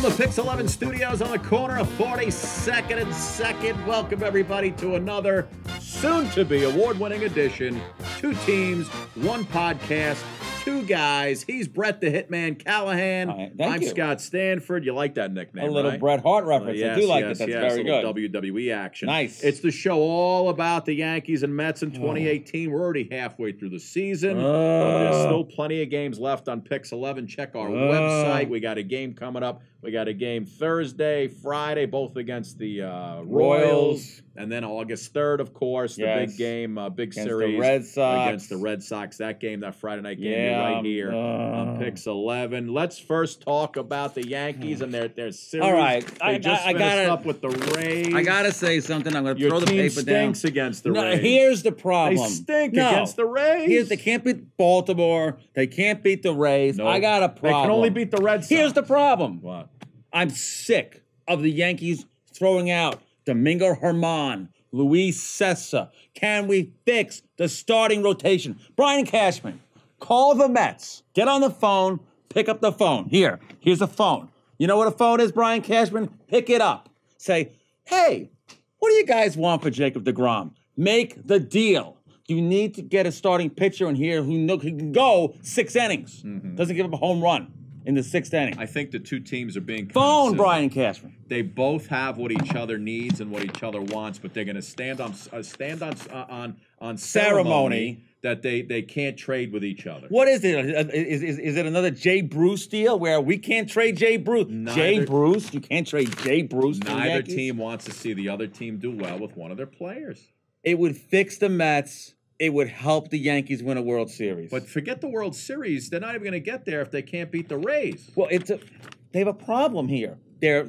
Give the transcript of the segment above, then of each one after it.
the Pix 11 studios on the corner of 42nd and 2nd. Welcome, everybody, to another soon-to-be award-winning edition. 2 teams, 1 podcast, 2 guys. He's Bret the Hitman Callahan. Right, I'm you. Scott Stanford. You like that nickname, A little right? Bret Hart reference. Yes, I do like yes, it. That's yes, very a little good. WWE action. Nice. It's the show all about the Yankees and Mets in 2018. We're already halfway through the season. But there's still plenty of games left on Pix 11. Check our website. We got a game coming up. We got a game Thursday, Friday, both against the Royals. And then August 3rd, of course, the big game, big against series the Red Sox. against the Red Sox. That game, that Friday night game, right here on Pix 11. Let's first talk about the Yankees and their series. All right. They just finished up with the Rays. I got to say something. I'm going to Your throw the team paper down. stinks against the No, Rays. here's the problem. They stink against the Rays. They can't beat Baltimore. They can't beat the Rays. Nope. I got a problem. They can only beat the Red Sox. Here's the problem. What? I'm sick of the Yankees throwing out Domingo Germán, Luis Cessa. Can we fix the starting rotation? Brian Cashman, call the Mets. Get on the phone. Pick up the phone. Here's a phone. You know what a phone is, Brian Cashman? Pick it up. Say, hey, what do you guys want for Jacob deGrom? Make the deal. You need to get a starting pitcher in here who can go 6 innings. Doesn't give up a home run in the 6th inning. I think the 2 teams are being Phone considered. Brian Cashman. They both have what each other needs and what each other wants, but they're going to stand on ceremony that they can't trade with each other. What is it? Is it another Jay Bruce deal where we can't trade Jay Bruce? Jay Bruce? You can't trade Jay Bruce to the Neither Yankees? team wants to see the other team do well with one of their players. It would fix the Mets. It would help the Yankees win a World Series. But forget the World Series. They're not even going to get there if they can't beat the Rays. Well, they have a problem here. They're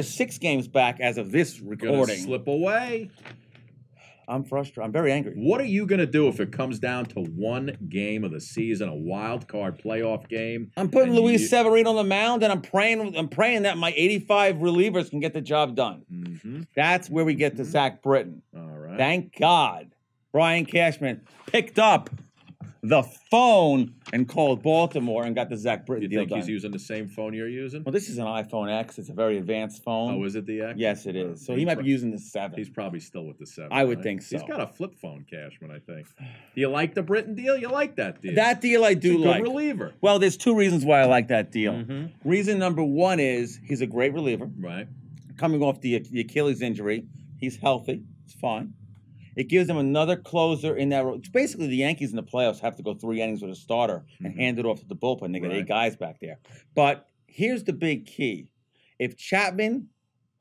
6 games back as of this recording. Gonna slip away. I'm frustrated. I'm very angry. What are you going to do if it comes down to 1 game of the season, a wild card playoff game? I'm putting Luis Severino on the mound, and I'm praying that my 85 relievers can get the job done. That's where we get to Zach Britton. All right. Thank God Brian Cashman picked up the phone and called Baltimore and got the Zach Britton You deal think done. he's using the same phone you're using? Well, this is an iPhone X. It's a very advanced phone. Oh, is it the X? Yes, it is. So he might be using the 7. He's probably still with the 7. I would right? think so. He's got a flip phone, Cashman, I think. Do you like the Britton deal? You like that deal? That deal I do He's a good like. reliever. Well, there's 2 reasons why I like that deal. Reason number 1 is he's a great reliever. Right. Coming off the Achilles injury, he's healthy. It's fine. It gives them another closer in that role. Basically, the Yankees in the playoffs have to go 3 innings with a starter and hand it off to the bullpen. They got 8 guys back there. But here's the big key. If Chapman,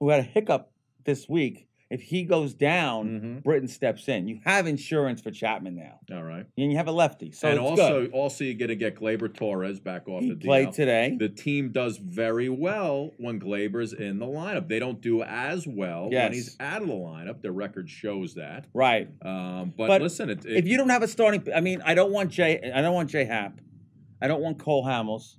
who had a hiccup this week, if he goes down, Britton steps in. You have insurance for Chapman now. All right. And you have a lefty. So and it's good. also you're going to get Gleyber Torres back off He the deal. played today. The team does very well when Gleyber's in the lineup. They don't do as well when he's out of the lineup. Their record shows that. Right. But listen, if you don't have a starting, I mean, I don't want Jay Happ. I don't want Cole Hamels.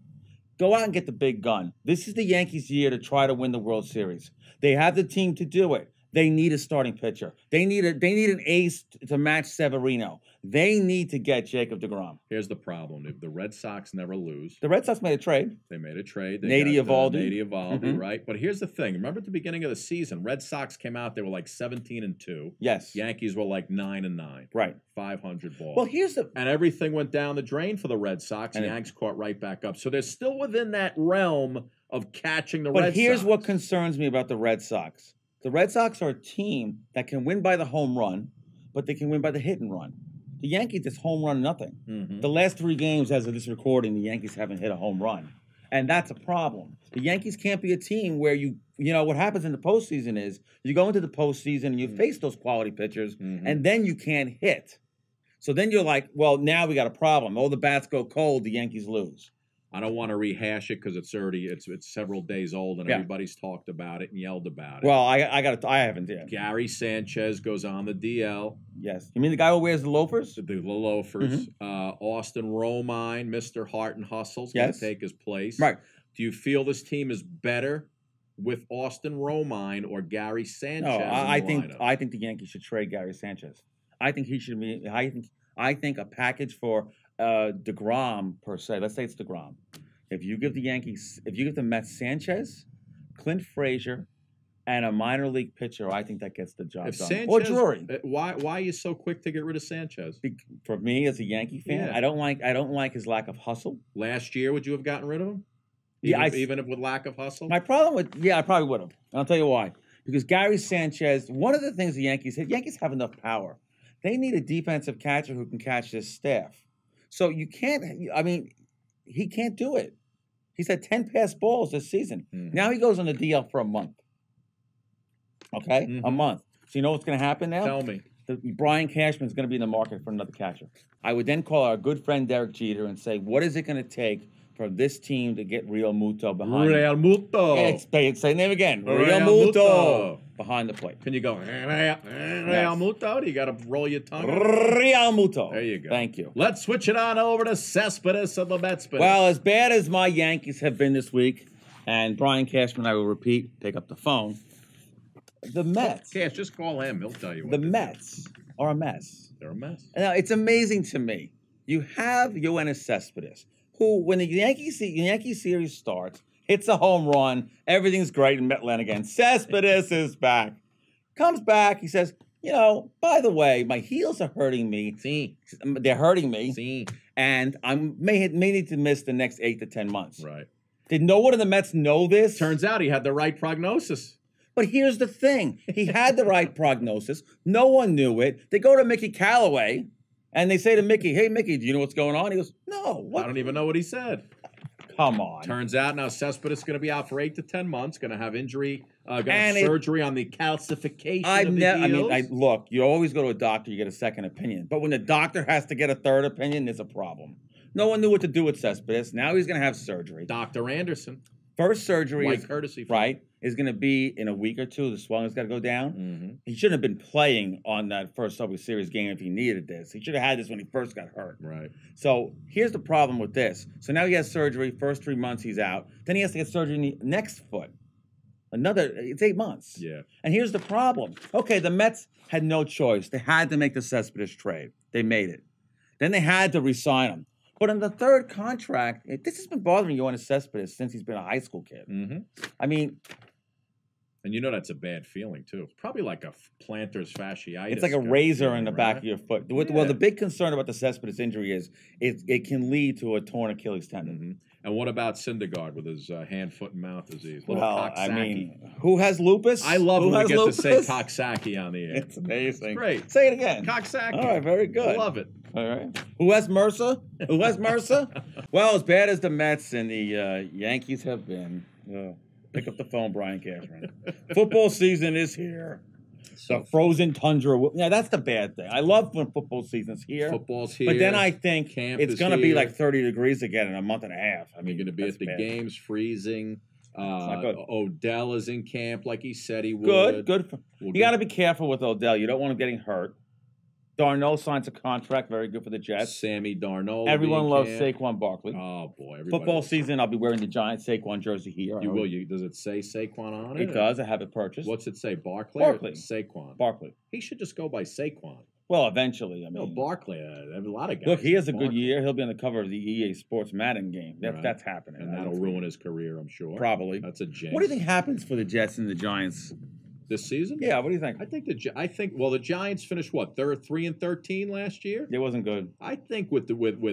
Go out and get the big gun. This is the Yankees' year to try to win the World Series. They have the team to do it. They need a starting pitcher. They need an ace to match Severino. They need to get Jacob deGrom. Here's the problem. If the Red Sox never lose. The Red Sox made a trade. They made a trade. Nady Eovaldi. Right? But here's the thing. Remember at the beginning of the season, Red Sox came out, they were like 17-2. Yes. Yankees were like 9-9. Right. 500 balls. Well, and everything went down the drain for the Red Sox. And Yanks caught right back up. So they're still within that realm of catching the Red Sox. But here's what concerns me about the Red Sox. The Red Sox are a team that can win by the home run, but they can win by the hit and run. The Yankees just home run nothing. The last 3 games as of this recording, the Yankees haven't hit a home run. And that's a problem. The Yankees can't be a team where you know, what happens in the postseason is you go into the postseason and you face those quality pitchers, and then you can't hit. So then you're like, well, now we got a problem. Oh, the bats go cold, the Yankees lose. I don't want to rehash it because it's several days old and everybody's talked about it and yelled about it. Well, I haven't yet. Gary Sanchez goes on the DL. Yes. You mean the guy who wears the loafers? The loafers. Austin Romine, Mr. Heart and Hustle's going to take his place. Right. Do you feel this team is better with Austin Romine or Gary Sanchez? No, I think the Yankees should trade Gary Sanchez. I think he should be. I think a package for deGrom per se. Let's say it's deGrom. If you give the Mets Sanchez, Clint Frazier and a minor league pitcher, I think that gets the job If done. Sanchez, Or Drury. why are you so quick to get rid of Sanchez? For me as a Yankee fan, Yeah. I don't like his lack of hustle. Last year, would you have gotten rid of him? Even if with lack of hustle? My problem with I probably would have. I'll tell you why. Because Gary Sanchez, one of the things the Yankees have enough power. They need a defensive catcher who can catch this staff. So you can't. I mean, he can't do it. He's had 10 pass balls this season. Mm-hmm. Now he goes on the DL for a month. Okay, a month. So you know what's going to happen now? Tell me. Brian Cashman is going to be in the market for another catcher. I would then call our good friend Derek Jeter and say, what is it going to take for this team to get Real Muto behind? Real Muto. Yeah, say the name again. Real Real Muto. Muto. Behind the plate. Can you go, Real Muto? Do you got to roll your tongue? Real Muto. There you go. Thank you. Let's switch it on over to Cespedes and the Mets. Well, as bad as my Yankees have been this week, and Brian Cashman, I will repeat, pick up the phone, the Mets. Cash, just call him. He'll tell you what. The Mets are a mess. They're a mess. Now, it's amazing to me. You have Yoenis Cespedes, who, when the Yankee series starts, hits a home run, everything's great in Metland again. Cespedes is back. Comes back, he says, by the way, my heels are hurting me. See. They're hurting me. See. And I may need to miss the next 8 to 10 months. Right. Did no one in the Mets know this? Turns out he had the right prognosis. But here's the thing. He had the right prognosis. No one knew it. They go to Mickey Callaway, and they say to Mickey, hey, Mickey, do you know what's going on? He goes, no. What? I don't even know what he said. Come on. Turns out now Cespedes is going to be out for 8 to 10 months, going to have injury, surgery on the calcification of the heels. Look, you always go to a doctor, you get a second opinion. But when the doctor has to get a third opinion, there's a problem. No one knew what to do with Cespedes. Now he's going to have surgery. Dr. Anderson. First surgery is going to be in a week or two. The swelling's got to go down. Mm-hmm. He shouldn't have been playing on that first Subway Series game if he needed this. He should have had this when he first got hurt. Right. So here's the problem with this. So now he has surgery. First 3 months he's out. Then he has to get surgery in the next foot. It's 8 months. Yeah. And here's the problem. Okay, the Mets had no choice. They had to make the Cespedes trade. They made it. Then they had to re-sign him. But in the third contract, this has been bothering Yoenis Cespedes since he's been a high school kid. Mm-hmm. I mean... And that's a bad feeling, too. It's probably like a plantar's fasciitis. It's like a razor in the back of your foot. Yeah. Well, the big concern about the Cespedes injury is it can lead to a torn Achilles tendon. Mm-hmm. And what about Syndergaard with his hand, foot, and mouth disease? Well, I mean, who has lupus? I love when we get to say Coxsackie on the air. It's amazing. It's great. Say it again. Coxsackie. All right, very good. I love it. All right. Who has MRSA? Who has MRSA? Well, as bad as the Mets and the Yankees have been, pick up the phone, Brian Cashman. Football season is here. The frozen tundra. Yeah, that's the bad thing. I love when football season's here. Football's here. But then I think it's going to be like 30 degrees again in a month and a half. I mean, you're going to be at the games freezing. Odell is in camp like he said he would. Good. You got to be careful with Odell. You don't want him getting hurt. Darnold signs a contract, very good for the Jets. Sammy Darnold. Everyone loves Saquon Barkley. Oh, boy. Football season, I'll be wearing the Giant Saquon jersey here. You will. Does it say Saquon on it? It does. I have it purchased. What's it say? Barkley? Barkley. Saquon? Barkley. He should just go by Saquon. Well, eventually. I mean, no, Barkley. A lot of guys. Look, he has a good year. He'll be on the cover of the EA Sports Madden game. That's happening. And that'll ruin his career, I'm sure. Probably. That's a jinx. What do you think happens for the Jets and the Giants this season? Yeah, what do you think? I think the Giants finished 3-13 last year. It wasn't good. I think with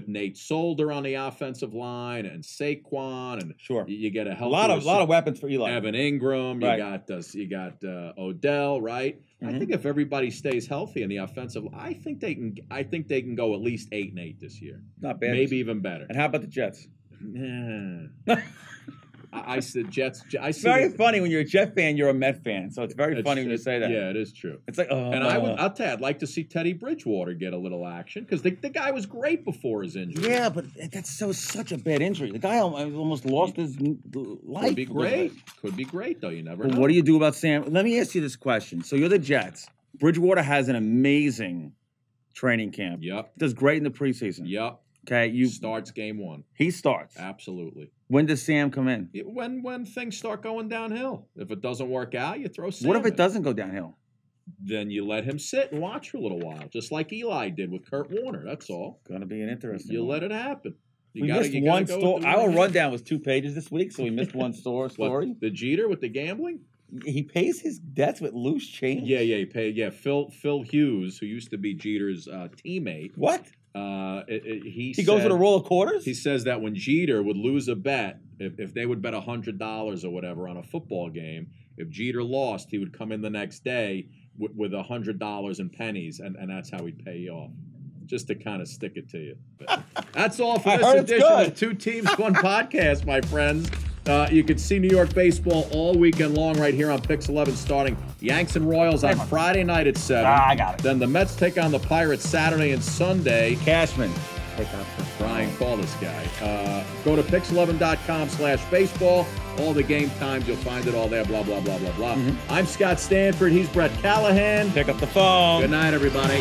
Nate Solder on the offensive line and Saquon and you get a lot of weapons for Eli. Evan Ingram, right. you got Odell, right? Mm-hmm. I think if everybody stays healthy in the offensive, I think they can go at least 8-8 this year. Not bad. Maybe even better. And how about the Jets? I said Jets. It's very funny when you're a Jet fan, you're a Met fan. So it's very funny when you say that. Yeah, it is true. It's like, and I'll tell you, I'd like to see Teddy Bridgewater get a little action because the guy was great before his injury. Yeah, but that's such a bad injury. The guy almost lost his life. Could be great. Could be great, though. You never know. What do you do about Sam? Let me ask you this question. So you're the Jets. Bridgewater has an amazing training camp. Yep. Does great in the preseason. Yep. Okay, starts game one. He starts. Absolutely. When does Sam come in? When things start going downhill. If it doesn't work out, you throw Sam What if it in. doesn't go downhill? Then you let him sit and watch for a little while, just like Eli did with Kurt Warner. That's all. Going to be an interesting You one. let it happen. We missed one story. Our rundown was 2 pages this week, so we missed one story. What, the Jeter with the gambling? He pays his debts with loose change? Yeah, he paid. Yeah, Phil Hughes, who used to be Jeter's teammate. What? He goes with a roll of quarters? He says that when Jeter would lose a bet, if they would bet $100 or whatever on a football game, if Jeter lost, he would come in the next day with $100 in pennies, and that's how he'd pay you off. Just to kind of stick it to you. But that's all for this edition of 2 Teams, 1 Podcast, my friends. You can see New York baseball all weekend long right here on Pix 11, starting Yanks and Royals on Friday night at 7. I got it. Then the Mets take on the Pirates Saturday and Sunday. Cashman. Brian, call this guy. Go to pix11.com/baseball. All the game times, you'll find it all there, blah, blah, blah, blah, blah. I'm Scott Stanford. He's Bret Callahan. Pick up the phone. Good night, everybody.